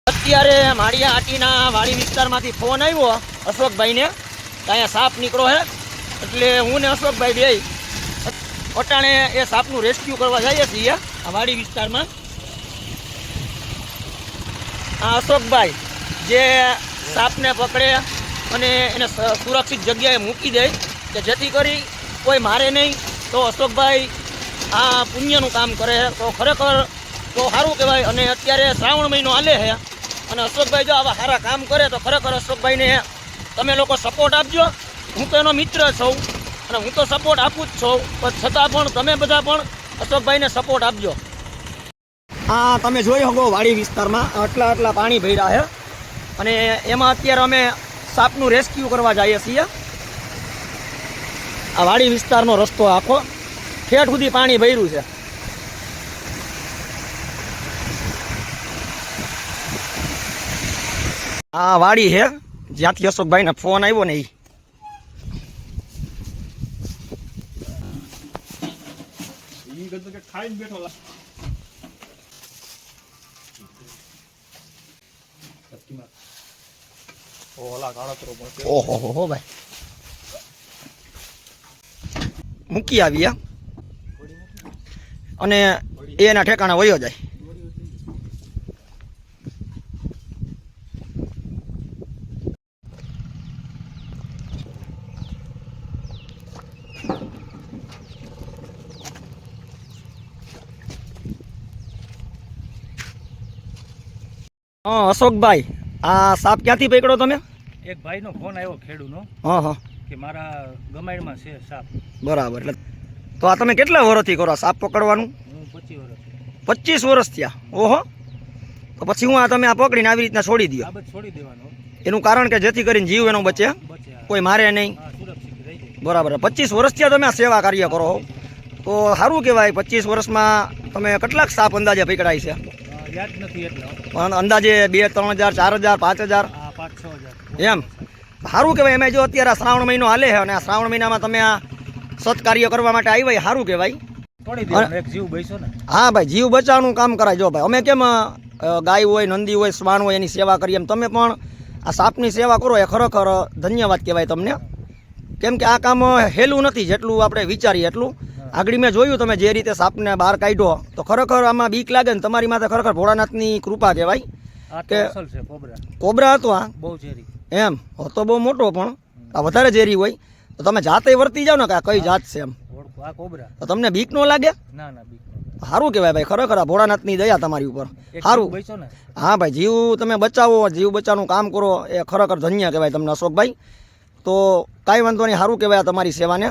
અત્યારે માળિયા આટીના વાડી વિસ્તારમાંથી ફોન આવ્યો અશોકભાઈને કે અહીંયા સાપ નીકળો છે, એટલે હું ને અશોકભાઈ બે અટાણે એ સાપનું રેસ્ક્યુ કરવા જઈએ છીએ આ વાડી વિસ્તારમાં. આ અશોકભાઈ જે સાપને પકડે અને એને સુરક્ષિત જગ્યાએ મૂકી દે કે જેથી કરી કોઈ મારે નહીં, તો અશોકભાઈ આ પુણ્યનું કામ કરે તો ખરેખર તો સારું કહેવાય. અને અત્યારે શ્રાવણ મહિનો હાલે છે અને અશોકભાઈ જો આવા સારા કામ કરે તો ખરેખર અશોકભાઈને તમે લોકો સપોર્ટ આપજો. હું તો એનો મિત્ર છું અને હું તો સપોર્ટ આપું જ છું, પણ છતાં પણ તમે બધા પણ અશોકભાઈને સપોર્ટ આપજો. હા, તમે જોઈ શકો વાડી વિસ્તારમાં આટલા પાણી ભર્યા છે અને એમાં અત્યારે અમે સાપનું રેસ્ક્યુ કરવા જઈએ છીએ. આ વાડી વિસ્તારનો રસ્તો આખો ઠેઠ સુધી પાણી ભર્યું છે. આ વાડી છે જ્યાંથી અશોકભાઈને ફોન આવ્યો ને ઓહો ભાઈ મૂકી આવી અને એના ઠેકાણા વયો જાય. હા અશોકભાઈ, આ સાપ ક્યાંથી પકડો તમે? એક ભાઈનો ફોન આવ્યો ખેડૂનો. હા હા, કે મારા ગમાઈમાં છે સાપ. બરાબર. એટલે તો આ તમે કેટલા વર્ષથી કરો સાપ પકડવાનું? હું 25 વર્ષ. 25 વર્ષ થયા? ઓહો. તો પછી હું આ તમે આ પકડીને આવી રીતના છોડી દો? છોડી દેવાનો. એનું કારણ કે જેથી કરીને જીવ એનો બચે, કોઈ મારે નહીં. બરાબર. 25 વર્ષ થયા તમે આ સેવા કાર્ય કરો, તો સારું કહેવાય. 25 વર્ષમાં તમે કેટલાક સાપ અંદાજે પકડાય છે? યાદ નથી એટલે. પણ અંદાજે 2-3 હજાર, 4 હજાર, 5 હજાર? 5-6 હજાર. એમ સારું કહેવાય. એમાં જો અત્યારે શ્રાવણ મહિનો હાલે છે અને આ શ્રાવણ મહિનામાં તમે આ સત્કાર્ય કરવા માટે આવ્યા, સારું કહેવાય. એક જીવ બચ્યો ને. હા ભાઈ, જીવ બચાવવાનું કામ કરાય. જો ભાઈ, અમે કેમ ગાય હોય, નંદી હોય, શ્વાન હોય, એની સેવા કરીએ, એમ તમે પણ આ સાપની સેવા કરો, એ ખરેખર ધન્યવાદ કહેવાય તમને. કેમ કે આ કામ હેલું નથી જેટલું આપણે વિચારીએ એટલું. આગળ મેં જોયું તમે જે રીતે સાપને બહાર કાઢ્યો, તો ખરેખર આમાં બીક લાગે ને તમારી માથે ખરેખર ભોળાનાથની કૃપા કહેવાય. કે કોબરા હતો આ? બહુ ઝેરી. એમ હતો બહુ મોટો, પણ આ વધારે ઝેરી હોય તો તમે જાતે વર્તી જાઓ ને કે આ કઈ જાત છે એમ, આ કોબરા, તો તમને બીક ન લાગે? ના ના, બીક. સારું કહેવાય ભાઈ, ખરેખર આ ભોળાનાથની દયા તમારી ઉપર. સારું. હા ભાઈ, જીવ તમે બચાવો, જીવ બચાવવાનું કામ કરો, એ ખરેખર ધન્ય કહેવાય તમને અશોકભાઈ. તો કાંઈ વાંધો નહીં, સારું કહેવાય તમારી સેવાને.